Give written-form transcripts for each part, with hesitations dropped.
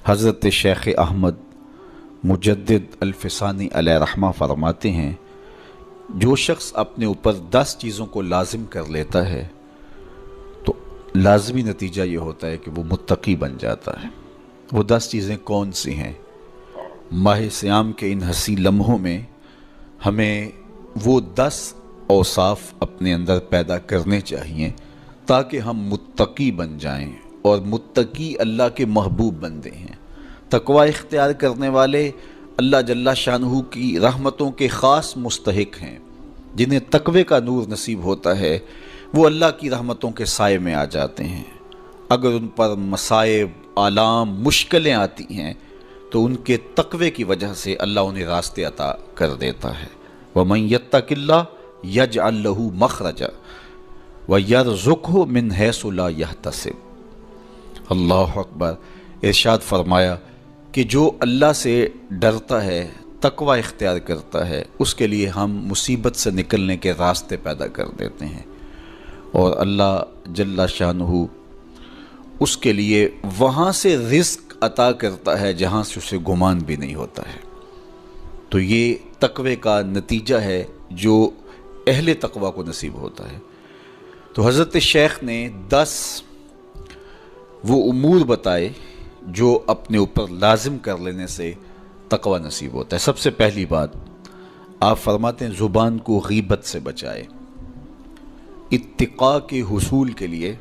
حضرت شیخ احمد مجدد الفسانی علیہ رحمہ فرماتے ہیں، جو شخص اپنے اوپر 10 چیزوں کو لازم کر لیتا ہے تو لازمی نتیجہ یہ ہوتا ہے کہ وہ متقی بن جاتا ہے۔ وہ 10 چیزیں کون سی ہیں؟ ماہ صیام کے ان حسین لمحوں میں ہمیں وہ 10 اوصاف اپنے اندر پیدا کرنے چاہیے تاکہ ہم متقی بن جائیں، اور متقی اللہ کے محبوب بندے ہیں۔ تقوی اختیار کرنے والے اللہ جل شانہ کی رحمتوں کے خاص مستحق ہیں۔ جنہیں تقوی کا نور نصیب ہوتا ہے وہ اللہ کی رحمتوں کے سائے میں آ جاتے ہیں۔ اگر ان پر مصائب، آلام، مشکلیں آتی ہیں تو ان کے تقوی کی وجہ سے اللہ انہیں راستے عطا کر دیتا ہے۔ وَمَن يَتَّقِ اللَّهَ يَجْعَل لَّهُ مَخْرَجًا وَيَرْزُقْهُ مِنْ حَيْثُ لَا يَحْتَسِبُ۔ اللہ اکبر۔ ارشاد فرمایا کہ جو اللہ سے ڈرتا ہے، تقوی اختیار کرتا ہے، اس کے لیے ہم مصیبت سے نکلنے کے راستے پیدا کر دیتے ہیں، اور اللہ جل شانہ اس کے لیے وہاں سے رزق عطا کرتا ہے جہاں سے اسے گمان بھی نہیں ہوتا ہے۔ تو یہ تقوی کا نتیجہ ہے جو اہل تقوی کو نصیب ہوتا ہے۔ تو حضرت شیخ نے 10 وہ امور بتائے جو اپنے اوپر لازم کر لینے سے تقوی نصیب ہوتا ہے۔ سب سے پہلی بات آپ فرماتے ہیں زبان کو غیبت سے بچائے۔ اتقاء کے حصول کے لیے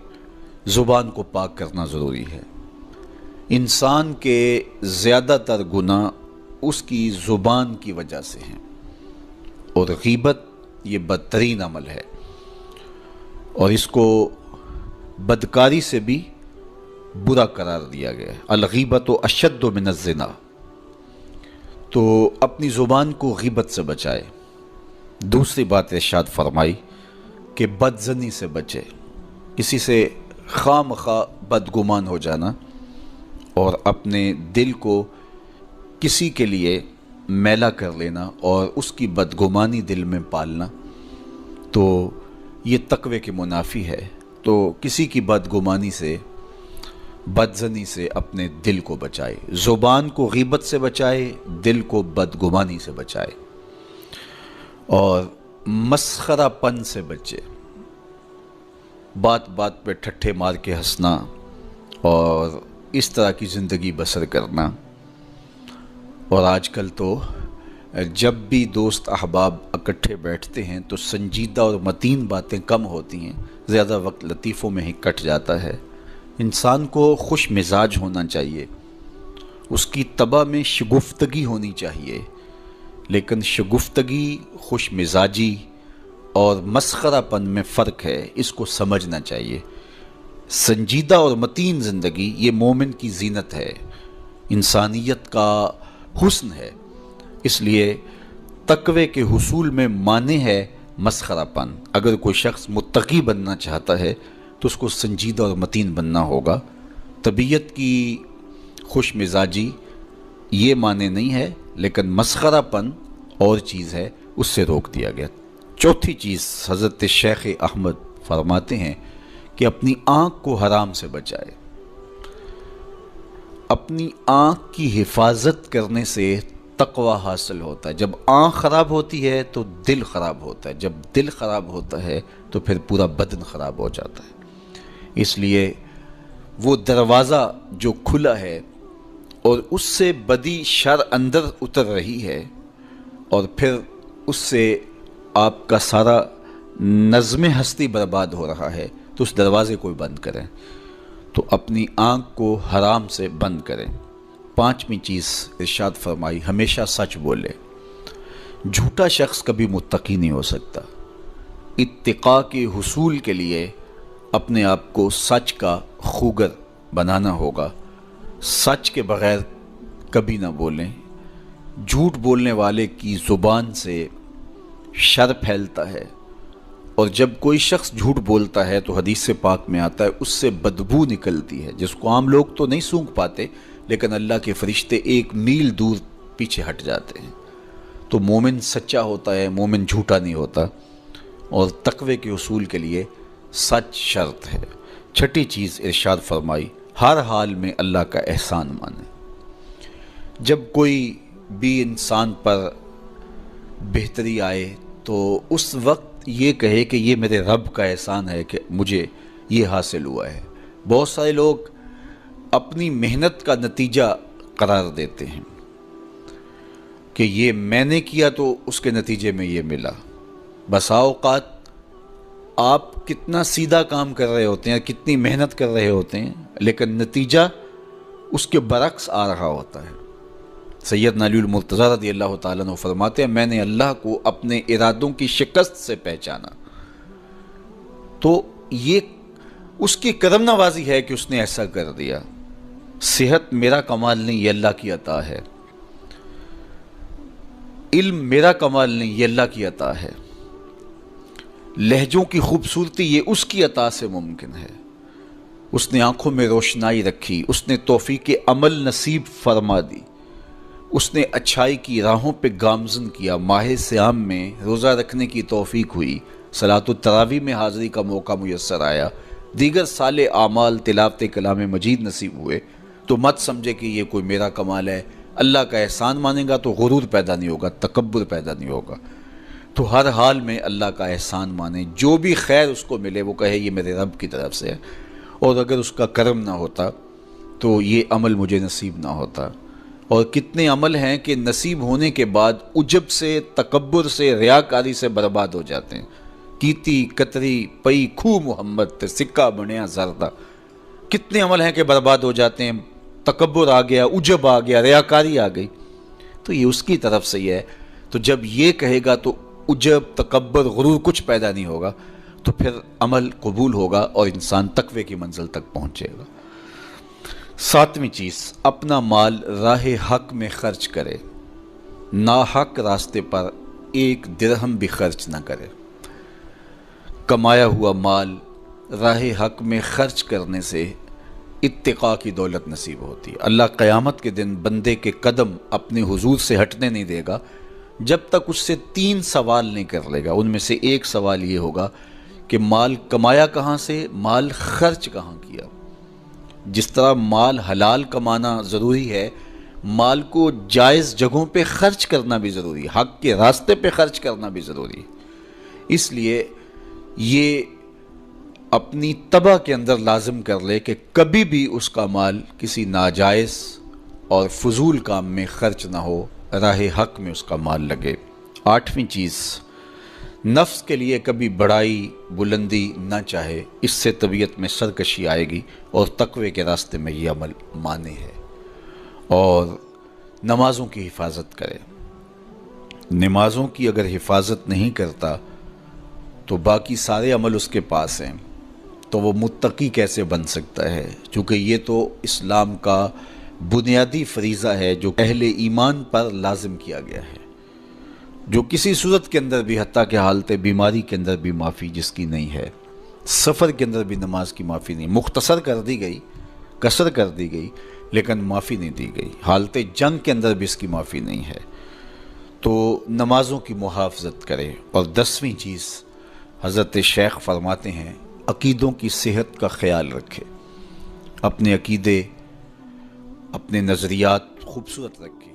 زبان کو پاک کرنا ضروری ہے۔ انسان کے زیادہ تر گناہ اس کی زبان کی وجہ سے ہیں، اور غیبت یہ بدترین عمل ہے، اور اس کو بدکاری سے بھی برا قرار دیا گیا ہے۔ الغیبت اشد من الزنا۔ تو اپنی زبان کو غیبت سے بچائے۔ دوسری بات ارشاد فرمائی کہ بدظنی سے بچے، کسی سے خواہ مخواہ بدگمان ہو جانا اور اپنے دل کو کسی کے لیے میلا کر لینا اور اس کی بدگمانی دل میں پالنا، تو یہ تقوی کے منافی ہے۔ تو کسی کی بدگمانی سے، بدظنی سے اپنے دل کو بچائے، زبان کو غیبت سے بچائے، دل کو بدگمانی سے بچائے، اور مسخرہ پن سے بچے۔ بات بات پہ ٹھٹھے مار کے ہنسنا اور اس طرح کی زندگی بسر کرنا۔ اور آج کل تو جب بھی دوست احباب اکٹھے بیٹھتے ہیں تو سنجیدہ اور متین باتیں کم ہوتی ہیں، زیادہ وقت لطیفوں میں ہی کٹ جاتا ہے۔ انسان کو خوش مزاج ہونا چاہیے، اس کی طبع میں شگفتگی ہونی چاہیے، لیکن شگفتگی، خوش مزاجی اور مسخرہ پن میں فرق ہے، اس کو سمجھنا چاہیے۔ سنجیدہ اور متین زندگی یہ مومن کی زینت ہے، انسانیت کا حسن ہے۔ اس لیے تقوی کے حصول میں مانع ہے مسخرہ پن۔ اگر کوئی شخص متقی بننا چاہتا ہے تو اس کو سنجیدہ اور متین بننا ہوگا۔ طبیعت کی خوش مزاجی یہ معنی نہیں ہے، لیکن مسخرہ پن اور چیز ہے، اس سے روک دیا گیا۔ چوتھی چیز حضرت شیخ احمد فرماتے ہیں کہ اپنی آنکھ کو حرام سے بچائے۔ اپنی آنکھ کی حفاظت کرنے سے تقوی حاصل ہوتا ہے۔ جب آنکھ خراب ہوتی ہے تو دل خراب ہوتا ہے، جب دل خراب ہوتا ہے تو پھر پورا بدن خراب ہو جاتا ہے۔ اس لیے وہ دروازہ جو کھلا ہے اور اس سے بدی شر اندر اتر رہی ہے، اور پھر اس سے آپ کا سارا نظم ہستی برباد ہو رہا ہے، تو اس دروازے کو بند کریں۔ تو اپنی آنکھ کو حرام سے بند کریں۔ پانچویں چیز ارشاد فرمائی ہمیشہ سچ بولے۔ جھوٹا شخص کبھی متقی نہیں ہو سکتا۔ اتقاء کے حصول کے لیے اپنے آپ کو سچ کا خوگر بنانا ہوگا۔ سچ کے بغیر کبھی نہ بولیں۔ جھوٹ بولنے والے کی زبان سے شر پھیلتا ہے، اور جب کوئی شخص جھوٹ بولتا ہے تو حدیث پاک میں آتا ہے اس سے بدبو نکلتی ہے، جس کو عام لوگ تو نہیں سونگھ پاتے، لیکن اللہ کے فرشتے 1 میل دور پیچھے ہٹ جاتے ہیں۔ تو مومن سچا ہوتا ہے، مومن جھوٹا نہیں ہوتا، اور تقوی کے حصول کے لیے سچ شرط ہے۔ چھٹی چیز ارشاد فرمائی ہر حال میں اللہ کا احسان مانے۔ جب کوئی بھی انسان پر بہتری آئے تو اس وقت یہ کہے کہ یہ میرے رب کا احسان ہے کہ مجھے یہ حاصل ہوا ہے۔ بہت سارے لوگ اپنی محنت کا نتیجہ قرار دیتے ہیں کہ یہ میں نے کیا تو اس کے نتیجے میں یہ ملا۔ بسا اوقات آپ کتنا سیدھا کام کر رہے ہوتے ہیں، کتنی محنت کر رہے ہوتے ہیں، لیکن نتیجہ اس کے برعکس آ رہا ہوتا ہے۔ سیدنا علی المرتضیٰ رضی اللہ تعالیٰ عنہ فرماتے ہیں میں نے اللہ کو اپنے ارادوں کی شکست سے پہچانا، تو یہ اس کی کرم نوازی ہے کہ اس نے ایسا کر دیا۔ صحت میرا کمال نہیں، یہ اللہ کی عطا ہے۔ علم میرا کمال نہیں، یہ اللہ کی عطا ہے۔ لہجوں کی خوبصورتی یہ اس کی عطا سے ممکن ہے۔ اس نے آنکھوں میں روشنائی رکھی، اس نے توفیق عمل نصیب فرما دی، اس نے اچھائی کی راہوں پہ گامزن کیا، ماہ صیام میں روزہ رکھنے کی توفیق ہوئی، صلاۃ التراویح میں حاضری کا موقع میسر آیا، دیگر صالح اعمال تلاوت کلام مجید نصیب ہوئے، تو مت سمجھے کہ یہ کوئی میرا کمال ہے۔ اللہ کا احسان مانے گا تو غرور پیدا نہیں ہوگا، تکبر پیدا نہیں ہوگا۔ تو ہر حال میں اللہ کا احسان مانے، جو بھی خیر اس کو ملے وہ کہے یہ میرے رب کی طرف سے ہے، اور اگر اس کا کرم نہ ہوتا تو یہ عمل مجھے نصیب نہ ہوتا۔ اور کتنے عمل ہیں کہ نصیب ہونے کے بعد عجب سے، تکبر سے، ریاکاری سے برباد ہو جاتے ہیں۔ کیتی کتری پئی کھو محمد تے سکہ بنیا زردہ، کتنے عمل ہیں کہ برباد ہو جاتے ہیں، تکبر آ گیا، عجب آ گیا، ریاکاری آ گئی، تو یہ اس کی طرف سے ہی ہے۔ تو جب یہ کہے گا تو عجب، تکبر، غرور کچھ پیدا نہیں ہوگا، تو پھر عمل قبول ہوگا اور انسان تقوی کی منزل تک پہنچے گا۔ ساتویں چیز، اپنا مال راہ حق میں خرچ کرے، ناحق راستے پر ایک درہم بھی خرچ نہ کرے۔ کمایا ہوا مال راہ حق میں خرچ کرنے سے اتقاء کی دولت نصیب ہوتی ہے۔ اللہ قیامت کے دن بندے کے قدم اپنے حضور سے ہٹنے نہیں دے گا جب تک اس سے 3 سوال نہیں کر لے گا۔ ان میں سے ایک سوال یہ ہوگا کہ مال کمایا کہاں سے، مال خرچ کہاں کیا۔ جس طرح مال حلال کمانا ضروری ہے، مال کو جائز جگہوں پہ خرچ کرنا بھی ضروری ہے، حق کے راستے پہ خرچ کرنا بھی ضروری ہے۔ اس لیے یہ اپنی طبع کے اندر لازم کر لے کہ کبھی بھی اس کا مال کسی ناجائز اور فضول کام میں خرچ نہ ہو، راہ حق میں اس کا مال لگے۔ 8ویں چیز، نفس کے لیے کبھی بڑائی بلندی نہ چاہے، اس سے طبیعت میں سرکشی آئے گی اور تقوی کے راستے میں یہ عمل مانے ہے۔ اور نمازوں کی حفاظت کرے۔ نمازوں کی اگر حفاظت نہیں کرتا تو باقی سارے عمل اس کے پاس ہیں، تو وہ متقی کیسے بن سکتا ہے؟ چونکہ یہ تو اسلام کا بنیادی فریضہ ہے جو اہل ایمان پر لازم کیا گیا ہے، جو کسی صورت کے اندر بھی، حتیٰ کہ حالت بیماری کے اندر بھی معافی جس کی نہیں ہے، سفر کے اندر بھی نماز کی معافی نہیں، مختصر کر دی گئی، قصر کر دی گئی، لیکن معافی نہیں دی گئی، حالت جنگ کے اندر بھی اس کی معافی نہیں ہے۔ تو نمازوں کی محافظت کرے۔ اور 10ویں چیز، حضرت شیخ فرماتے ہیں عقیدوں کی صحت کا خیال رکھے، اپنے عقیدے، اپنے نظریات خوبصورت رکھے۔